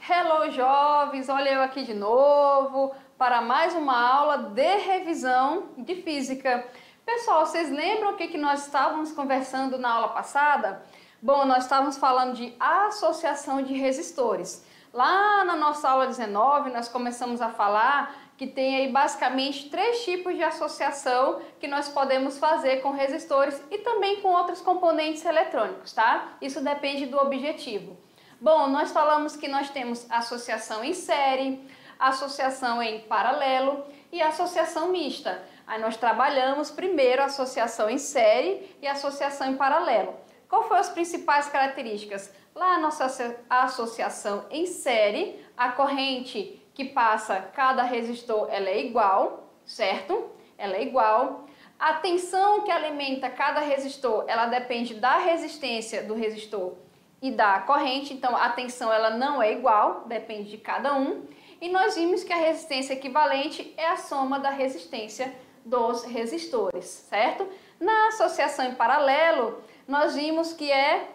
Hello, jovens! Olha eu aqui de novo para mais uma aula de revisão de física. Pessoal, vocês lembram o que nós estávamos conversando na aula passada? Bom, nós estávamos falando de associação de resistores. Lá na nossa aula 19, nós começamos a falar que tem aí basicamente 3 tipos de associação que nós podemos fazer com resistores e também com outros componentes eletrônicos, tá? Isso depende do objetivo. Bom, nós falamos que nós temos associação em série, associação em paralelo e associação mista. Aí nós trabalhamos primeiro a associação em série e a associação em paralelo. Qual foram as principais características? Lá na nossa associação em série, a corrente que passa cada resistor ela é igual, certo? Ela é igual. A tensão que alimenta cada resistor, ela depende da resistência do resistor e da corrente, então a tensão ela não é igual, depende de cada um. E nós vimos que a resistência equivalente é a soma da resistência dos resistores, certo? Na associação em paralelo, nós vimos que é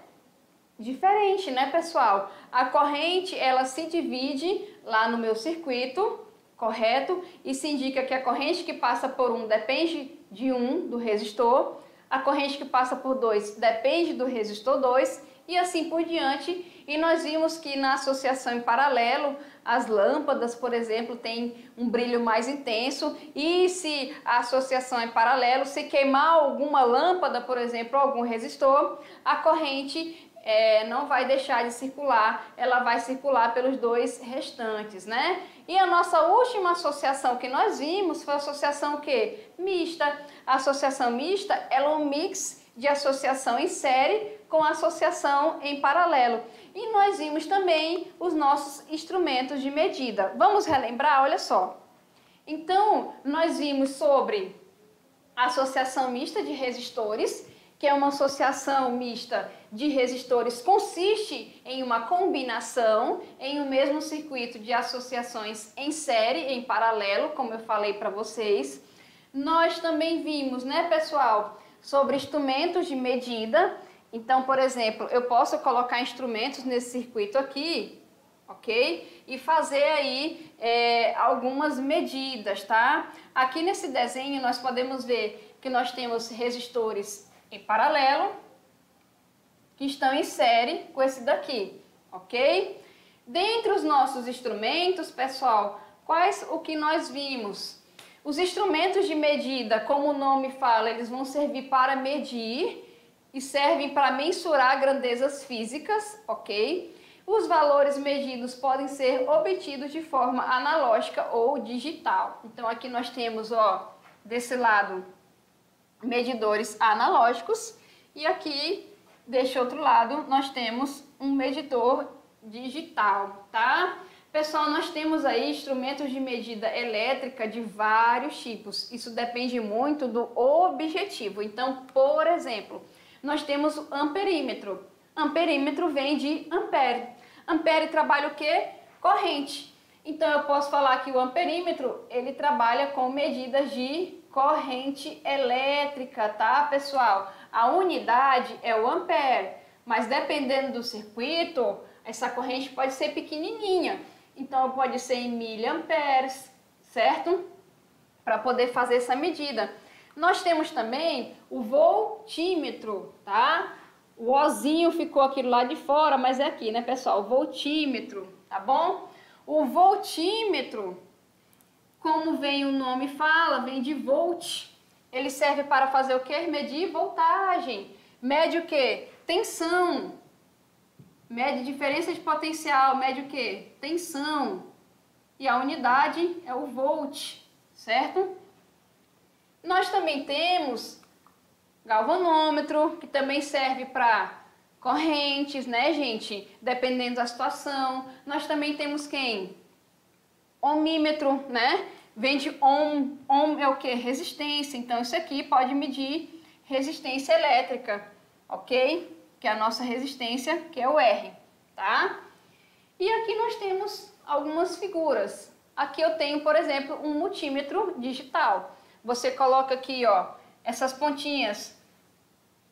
diferente, né, pessoal? A corrente, ela se divide lá no meu circuito, correto? Isso indica que a corrente que passa por 1 depende de 1 do resistor, a corrente que passa por 2 depende do resistor 2 e assim por diante. E nós vimos que na associação em paralelo, as lâmpadas, por exemplo, têm um brilho mais intenso, e se a associação é em paralelo, se queimar alguma lâmpada, por exemplo, algum resistor, a corrente não vai deixar de circular, ela vai circular pelos 2 restantes, né? E a nossa última associação que nós vimos foi a associação o quê? Mista. A associação mista ela é um mix de associação em série com associação em paralelo. E nós vimos também os nossos instrumentos de medida. Vamos relembrar? Olha só. Então, nós vimos sobre a associação mista de resistores, que é uma associação mista de resistores, consiste em uma combinação em um mesmo circuito de associações em série, em paralelo, como eu falei para vocês. Nós também vimos, né, pessoal, sobre instrumentos de medida. Então, por exemplo, eu posso colocar instrumentos nesse circuito aqui, ok? E fazer aí algumas medidas, tá? Aqui nesse desenho nós podemos ver que nós temos resistores em paralelo, que estão em série com esse daqui, ok? Dentre os nossos instrumentos, pessoal, quais o que nós vimos? Os instrumentos de medida, como o nome fala, eles vão servir para medir e servem para mensurar grandezas físicas, ok? Os valores medidos podem ser obtidos de forma analógica ou digital. Então aqui nós temos, ó, desse lado, medidores analógicos, e aqui, deste outro lado, nós temos um medidor digital, tá? Pessoal, nós temos aí instrumentos de medida elétrica de vários tipos. Isso depende muito do objetivo. Então, por exemplo, nós temos o amperímetro. Amperímetro vem de ampere. Ampere trabalha o quê? Corrente. Então, eu posso falar que o amperímetro, ele trabalha com medidas de corrente elétrica, tá, pessoal? A unidade é o ampere, mas dependendo do circuito, essa corrente pode ser pequenininha. Então, pode ser em miliamperes, certo? Para poder fazer essa medida. Nós temos também o voltímetro, tá? O ozinho ficou aqui do lado de fora, mas é aqui, né, pessoal? O voltímetro, tá bom? O voltímetro, como vem o nome fala, vem de volt. Ele serve para fazer o quê? Medir voltagem. Mede o quê? Tensão. Mede diferença de potencial. Mede o quê? Tensão. E a unidade é o volt, certo? Nós também temos galvanômetro, que também serve para correntes, né, gente? Dependendo da situação. Nós também temos quem? Ohmímetro, né? Vem de ohm. Ohm é o que? Resistência. Então, isso aqui pode medir resistência elétrica, ok? Que é a nossa resistência, que é o R, tá? E aqui nós temos algumas figuras. Aqui eu tenho, por exemplo, um multímetro digital. Você coloca aqui, ó, essas pontinhas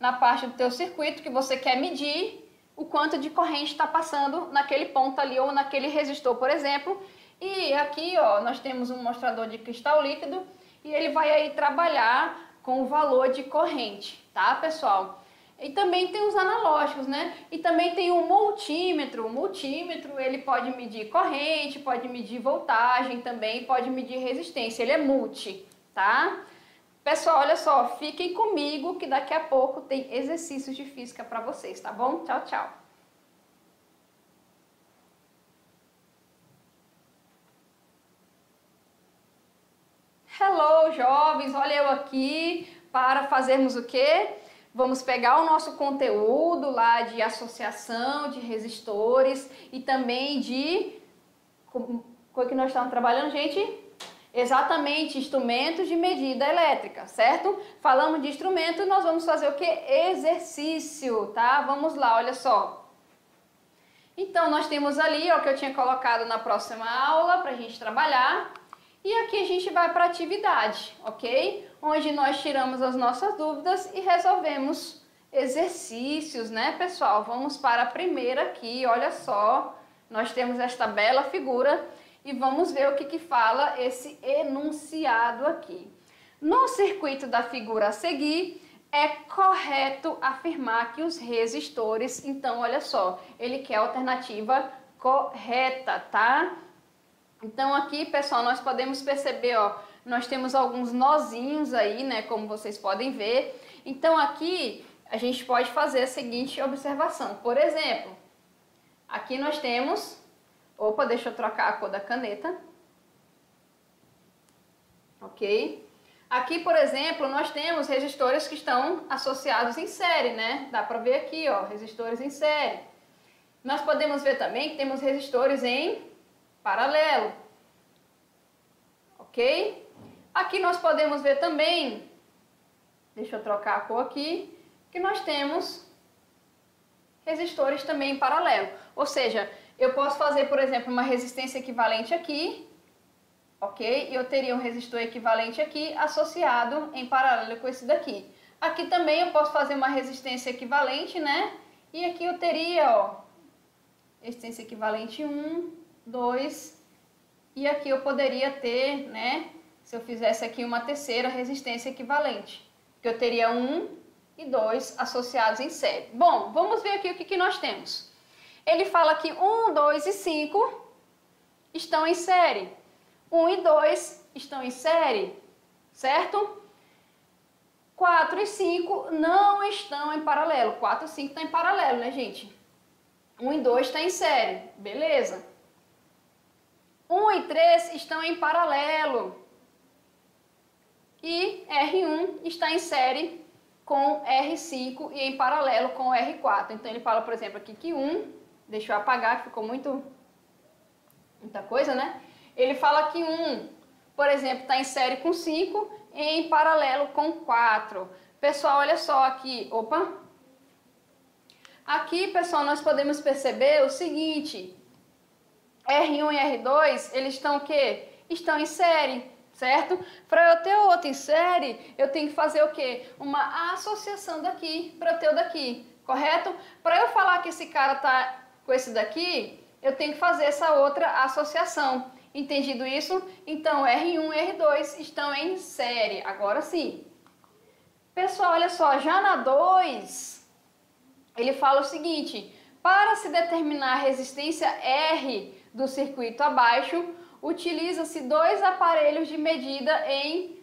na parte do teu circuito que você quer medir o quanto de corrente está passando naquele ponto ali ou naquele resistor, por exemplo. E aqui, ó, nós temos um mostrador de cristal líquido e ele vai aí trabalhar com o valor de corrente, tá, pessoal? E também tem os analógicos, né? E também tem o multímetro. O multímetro, ele pode medir corrente, pode medir voltagem também, pode medir resistência. Ele é multi, tá? Pessoal, olha só, fiquem comigo que daqui a pouco tem exercícios de física para vocês, tá bom? Tchau, tchau. Hello, jovens! Olha eu aqui para fazermos o quê? Vamos pegar o nosso conteúdo lá de associação de resistores e também de... Qual que nós estamos trabalhando, gente? Exatamente, instrumentos de medida elétrica, certo? Falamos de instrumento, nós vamos fazer o quê? Exercício, tá? Vamos lá, olha só. Então, nós temos ali, ó, que eu tinha colocado na próxima aula para a gente trabalhar. E aqui a gente vai para a atividade, ok? Onde nós tiramos as nossas dúvidas e resolvemos exercícios, né, pessoal? Vamos para a primeira aqui, olha só. Nós temos esta bela figura e vamos ver o que fala esse enunciado aqui. No circuito da figura a seguir, é correto afirmar que os resistores... Então, olha só, ele quer a alternativa correta, tá? Então aqui, pessoal, nós podemos perceber, ó, nós temos alguns nozinhos aí, né, como vocês podem ver. Então aqui a gente pode fazer a seguinte observação. Por exemplo, aqui nós temos... Opa, deixa eu trocar a cor da caneta. Ok? Aqui, por exemplo, nós temos resistores que estão associados em série, né? Dá para ver aqui, ó, resistores em série. Nós podemos ver também que temos resistores em paralelo, ok? Aqui nós podemos ver também, deixa eu trocar a cor aqui, que nós temos resistores também em paralelo. Ou seja, eu posso fazer, por exemplo, uma resistência equivalente aqui, ok? E eu teria um resistor equivalente aqui associado em paralelo com esse daqui. Aqui também eu posso fazer uma resistência equivalente, né? E aqui eu teria, ó, resistência equivalente 1, 2, e aqui eu poderia ter, né, se eu fizesse aqui uma terceira resistência equivalente, que eu teria 1 e 2 associados em série. Bom, vamos ver aqui o que nós temos. Ele fala que 1, 2 e 5 estão em série. 1 e 2 estão em série, certo? 4 e 5 não estão em paralelo. 4 e 5 estão em paralelo, né, gente? 1 e 2 estão em série, beleza? 1 e 3 estão em paralelo. E R1 está em série com R5 e em paralelo com R4. Então ele fala, por exemplo, aqui que 1, deixa eu apagar que ficou muita coisa, né? Ele fala que 1, por exemplo, está em série com 5 e em paralelo com 4. Pessoal, olha só aqui, opa. Aqui, pessoal, nós podemos perceber o seguinte, R1 e R2, eles estão o quê? Estão em série, certo? Para eu ter o outro em série, eu tenho que fazer o quê? Uma associação daqui para eu ter o daqui, correto? Para eu falar que esse cara tá com esse daqui, eu tenho que fazer essa outra associação. Entendido isso? Então, R1 e R2 estão em série. Agora sim. Pessoal, olha só, já na 2, ele fala o seguinte, para se determinar a resistência R do circuito abaixo, utiliza-se 2 aparelhos de medida em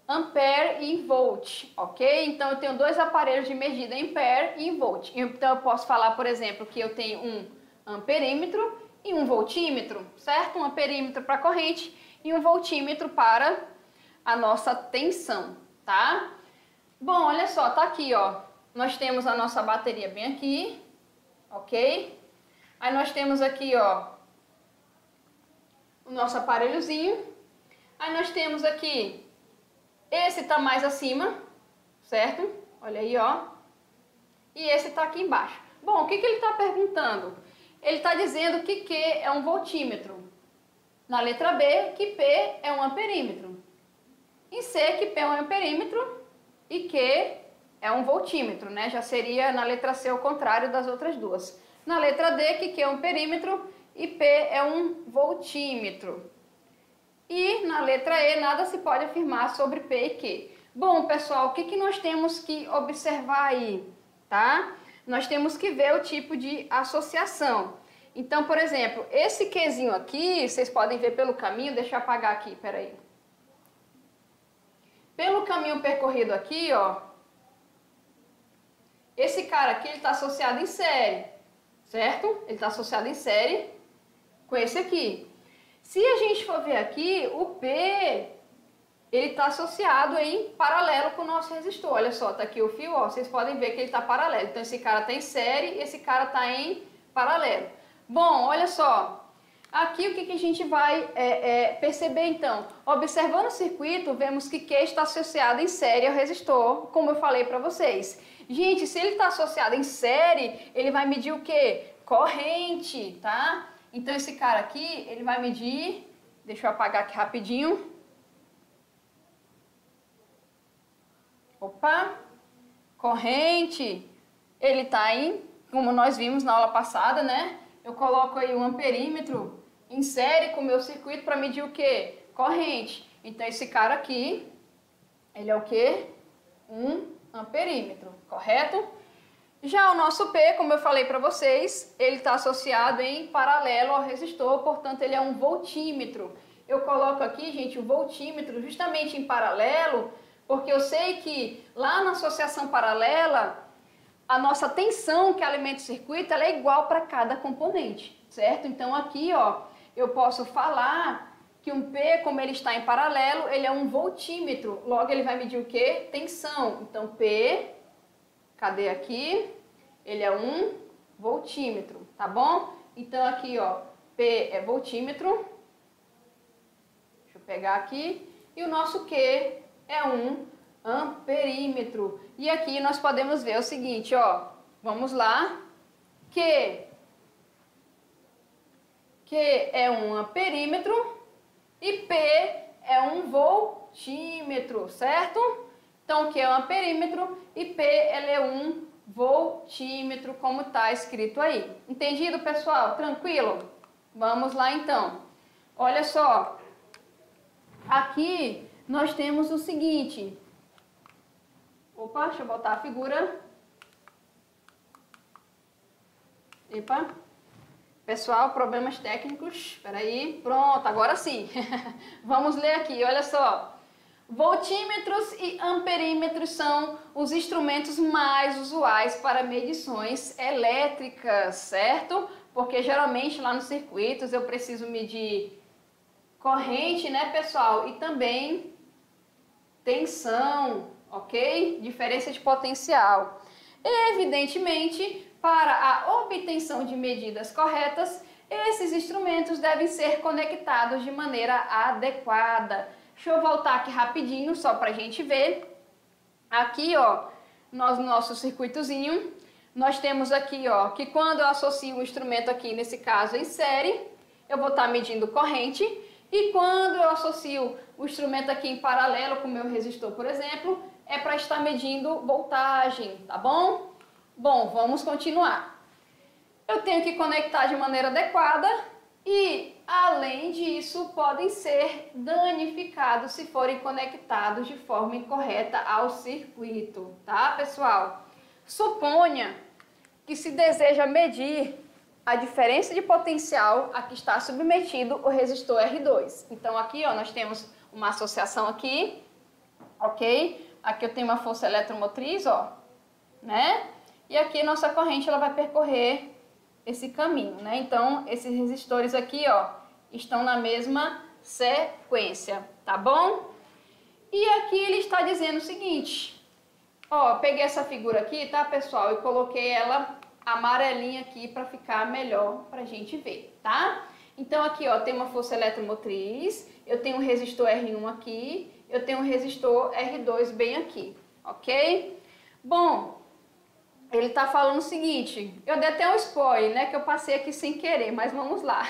ampere e em volt, ok? Então, eu tenho 2 aparelhos de medida em ampere e em volt. Então, eu posso falar, por exemplo, que eu tenho um amperímetro e um voltímetro, certo? Um amperímetro para corrente e um voltímetro para a nossa tensão, tá? Bom, olha só, tá aqui, ó. Nós temos a nossa bateria bem aqui, ok? Aí nós temos aqui, ó, o nosso aparelhozinho. Aí nós temos aqui, esse tá mais acima, certo? Olha aí, ó. E esse tá aqui embaixo. Bom, o que ele tá perguntando? Ele está dizendo que Q é um voltímetro. Na letra B, que P é um amperímetro. Em C, que P é um amperímetro e Q é um voltímetro, né? Já seria na letra C o contrário das outras duas. Na letra D, que Q é um perímetro e P é um voltímetro. E na letra E, nada se pode afirmar sobre P e Q. Bom, pessoal, o que nós temos que observar aí, tá? Nós temos que ver o tipo de associação. Então, por exemplo, esse Qzinho aqui, vocês podem ver pelo caminho, deixa eu apagar aqui, peraí. Pelo caminho percorrido aqui, ó, esse cara aqui, ele está associado em série, certo? Ele está associado em série com esse aqui. Se a gente for ver aqui, o P, ele está associado em paralelo com o nosso resistor. Olha só, tá aqui o fio, ó, vocês podem ver que ele está paralelo. Então, esse cara está em série e esse cara está em paralelo. Bom, olha só. Aqui o que a gente vai perceber então? Observando o circuito, vemos que Q está associado em série ao resistor, como eu falei para vocês. Gente, se ele está associado em série, ele vai medir o quê? Corrente, tá? Então esse cara aqui, ele vai medir, deixa eu apagar aqui rapidinho. Opa! Corrente, ele está em, como nós vimos na aula passada, né? Eu coloco aí um amperímetro em série com o meu circuito para medir o quê? Corrente. Então esse cara aqui, ele é o quê? Um amperímetro, correto? Já o nosso P, como eu falei para vocês, ele está associado em paralelo ao resistor, portanto ele é um voltímetro. Eu coloco aqui, gente, o voltímetro justamente em paralelo, porque eu sei que lá na associação paralela, a nossa tensão que alimenta o circuito, ela é igual para cada componente, certo? Então aqui, ó, eu posso falar que um P, como ele está em paralelo, ele é um voltímetro. Logo ele vai medir o quê? Tensão. Então P, cadê aqui? Ele é um voltímetro, tá bom? Então aqui, ó, P é voltímetro. Deixa eu pegar aqui. E o nosso Q é um amperímetro. E aqui nós podemos ver o seguinte, ó, vamos lá, Q é um amperímetro e P é um voltímetro, certo? Então, Q é um amperímetro e P ele é um voltímetro, como está escrito aí. Entendido, pessoal? Tranquilo? Vamos lá, então. Olha só, aqui nós temos o seguinte. Opa, deixa eu botar a figura. Epa. Pessoal, problemas técnicos. Espera aí. Pronto, agora sim. Vamos ler aqui, olha só. Voltímetros e amperímetros são os instrumentos mais usuais para medições elétricas, certo? Porque geralmente lá nos circuitos eu preciso medir corrente, né, pessoal? E também tensão, ok? Diferença de potencial. Evidentemente, para a obtenção de medidas corretas, esses instrumentos devem ser conectados de maneira adequada. Deixa eu voltar aqui rapidinho, só para a gente ver. Aqui, ó, no nosso circuitozinho, nós temos aqui, ó, que quando eu associo o instrumento aqui, nesse caso em série, eu vou estar medindo corrente. E quando eu associo o instrumento aqui em paralelo com o meu resistor, por exemplo, é para estar medindo voltagem, tá bom? Bom, vamos continuar. Eu tenho que conectar de maneira adequada e, além disso, podem ser danificados se forem conectados de forma incorreta ao circuito, tá, pessoal? Suponha que se deseja medir a diferença de potencial a que está submetido o resistor R2. Então aqui, ó, nós temos uma associação aqui, ok? Aqui eu tenho uma força eletromotriz, ó, né? E aqui nossa corrente ela vai percorrer esse caminho, né? Então esses resistores aqui, ó, estão na mesma sequência, tá bom? E aqui ele está dizendo o seguinte, ó, peguei essa figura aqui, tá, pessoal? E coloquei ela amarelinha aqui para ficar melhor para a gente ver, tá? Então aqui, ó, tem uma força eletromotriz, eu tenho um resistor R1 aqui, eu tenho um resistor R2 bem aqui, ok? Bom, ele tá falando o seguinte, eu dei até um spoiler, né, que eu passei aqui sem querer, mas vamos lá.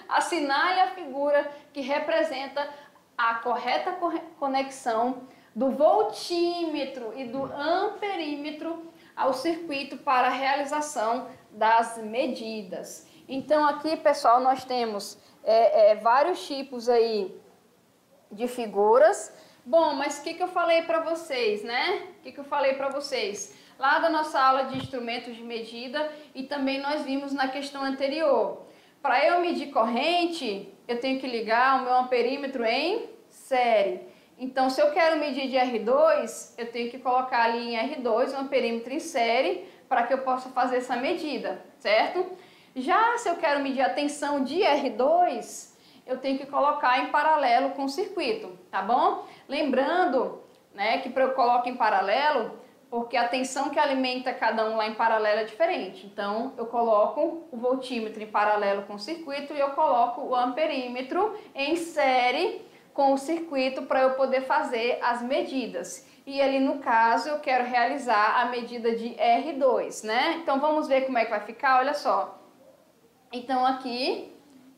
Assinale a figura que representa a correta conexão do voltímetro e do amperímetro ao circuito para a realização das medidas. Então aqui, pessoal, nós temos vários tipos aí de figuras. Bom, mas o que eu falei para vocês, né? O que eu falei para vocês? Lá da nossa aula de instrumentos de medida e também nós vimos na questão anterior. Para eu medir corrente, eu tenho que ligar o meu amperímetro em série. Então, se eu quero medir de R2, eu tenho que colocar ali em R2 o amperímetro em série para que eu possa fazer essa medida, certo? Já se eu quero medir a tensão de R2, eu tenho que colocar em paralelo com o circuito, tá bom? Lembrando, né, que eu coloco em paralelo, porque a tensão que alimenta cada um lá em paralelo é diferente. Então, eu coloco o voltímetro em paralelo com o circuito e eu coloco o amperímetro em série com o circuito para eu poder fazer as medidas. E ali no caso eu quero realizar a medida de R2, né? Então vamos ver como é que vai ficar, olha só. Então aqui,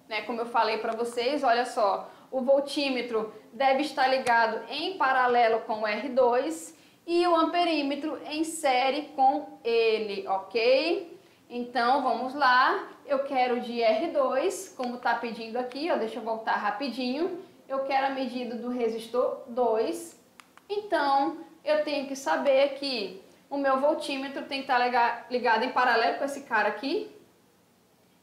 né, como eu falei para vocês, olha só, o voltímetro deve estar ligado em paralelo com o R2 e o amperímetro em série com ele, ok? Então vamos lá, eu quero de R2, como está pedindo aqui, ó, deixa eu voltar rapidinho. Eu quero a medida do resistor 2, então eu tenho que saber que o meu voltímetro tem que estar ligado em paralelo com esse cara aqui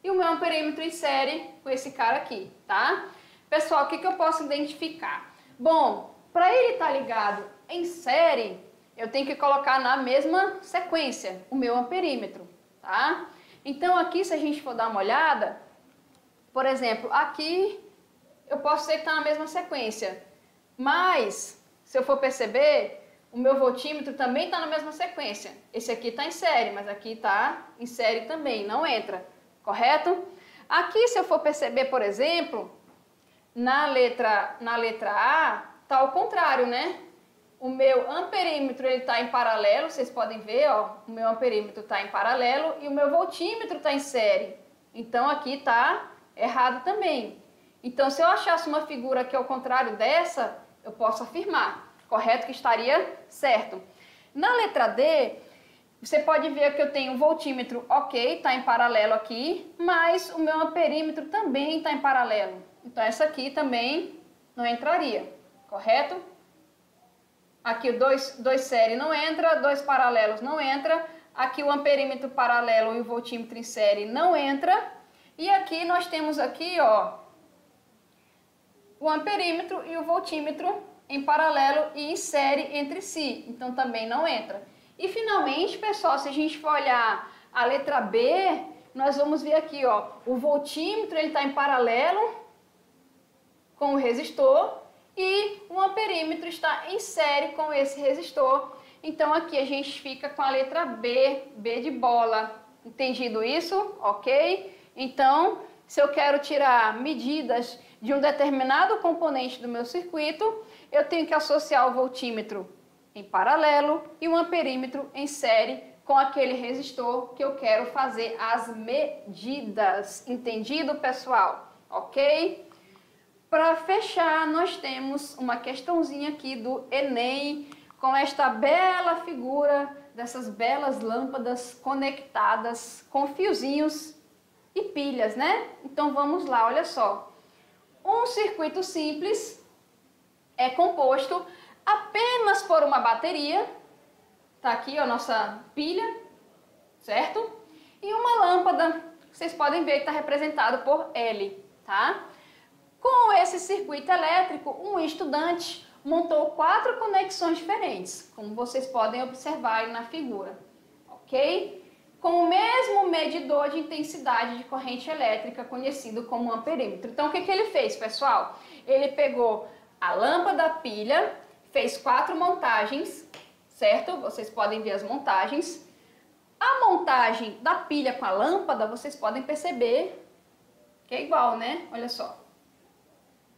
e o meu amperímetro em série com esse cara aqui, tá? Pessoal, o que eu posso identificar? Bom, para ele estar ligado em série, eu tenho que colocar na mesma sequência o meu amperímetro, tá? Então aqui, se a gente for dar uma olhada, por exemplo, aqui eu posso ser que está na mesma sequência, mas se eu for perceber, o meu voltímetro também está na mesma sequência. Esse aqui está em série, mas aqui está em série também, não entra, correto? Aqui, se eu for perceber, por exemplo, na letra A, está ao contrário, né? O meu amperímetro está em paralelo, vocês podem ver, ó, o meu amperímetro está em paralelo e o meu voltímetro está em série. Então aqui está errado também. Então, se eu achasse uma figura que é ao contrário dessa, eu posso afirmar, correto, que estaria certo. Na letra D, você pode ver que eu tenho o voltímetro, ok, está em paralelo aqui, mas o meu amperímetro também está em paralelo. Então, essa aqui também não entraria, correto? Aqui o 2 série não entra, 2 paralelos não entra. Aqui o amperímetro paralelo e o voltímetro em série não entra. E aqui nós temos aqui, ó, o amperímetro e o voltímetro em paralelo e em série entre si, então também não entra. E finalmente, pessoal, se a gente for olhar a letra B, nós vamos ver aqui, ó, o voltímetro ele está em paralelo com o resistor e o amperímetro está em série com esse resistor. Então aqui a gente fica com a letra B, B de bola. Entendido isso? Ok? Então, se eu quero tirar medidas de um determinado componente do meu circuito, eu tenho que associar o voltímetro em paralelo e o amperímetro em série com aquele resistor que eu quero fazer as medidas. Entendido, pessoal? Ok? Para fechar, nós temos uma questãozinha aqui do Enem com esta bela figura dessas belas lâmpadas conectadas com fiozinhos e pilhas, né? Então vamos lá, olha só. Um circuito simples é composto apenas por uma bateria, tá aqui a nossa pilha, certo? E uma lâmpada, vocês podem ver que está representado por L, tá? Com esse circuito elétrico, um estudante montou 4 conexões diferentes, como vocês podem observar aí na figura, ok? Com o mesmo medidor de intensidade de corrente elétrica, conhecido como amperímetro. Então, o que ele fez, pessoal? Ele pegou a lâmpada pilha, fez 4 montagens, certo? Vocês podem ver as montagens. A montagem da pilha com a lâmpada, vocês podem perceber que é igual, né? Olha só.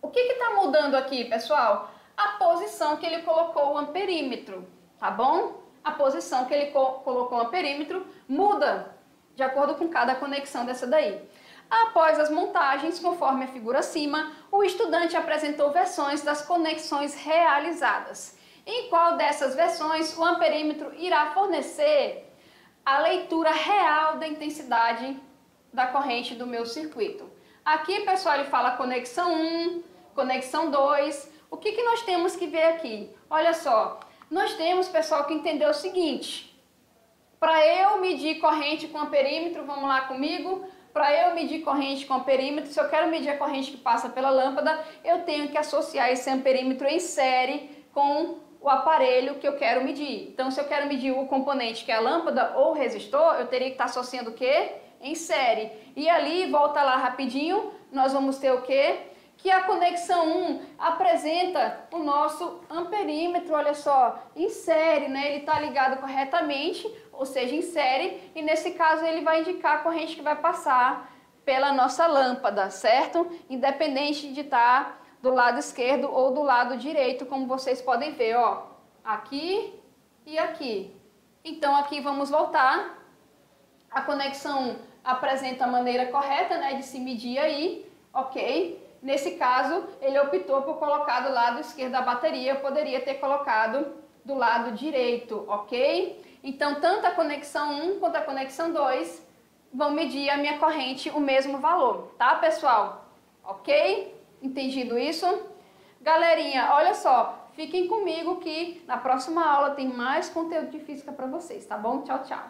O que está mudando aqui, pessoal? A posição que ele colocou o amperímetro, tá bom? A posição que ele colocou o amperímetro muda de acordo com cada conexão dessa daí. Após as montagens, conforme a figura acima, o estudante apresentou versões das conexões realizadas. Em qual dessas versões o amperímetro irá fornecer a leitura real da intensidade da corrente do meu circuito? Aqui, pessoal, ele fala conexão 1, conexão 2. O que nós temos que ver aqui? Olha só, nós temos, pessoal, que entender o seguinte. Para eu medir corrente com amperímetro, vamos lá comigo? Para eu medir corrente com amperímetro, se eu quero medir a corrente que passa pela lâmpada, eu tenho que associar esse amperímetro em série com o aparelho que eu quero medir. Então, se eu quero medir o componente que é a lâmpada ou o resistor, eu teria que estar associando o quê? Em série. E ali, volta lá rapidinho, nós vamos ter o quê? Que a conexão 1 apresenta o nosso amperímetro, olha só, em série, né? Ele está ligado corretamente, ou seja, em série, e nesse caso ele vai indicar a corrente que vai passar pela nossa lâmpada, certo? Independente de estar do lado esquerdo ou do lado direito, como vocês podem ver, ó, aqui e aqui. Então aqui vamos voltar. A conexão 1 apresenta a maneira correta, né, de se medir aí, ok? Nesse caso, ele optou por colocar do lado esquerdo da bateria, eu poderia ter colocado do lado direito, ok? Então, tanto a conexão 1 quanto a conexão 2 vão medir a minha corrente o mesmo valor, tá, pessoal? Ok? Entendido isso? Galerinha, olha só, fiquem comigo que na próxima aula tem mais conteúdo de física para vocês, tá bom? Tchau, tchau!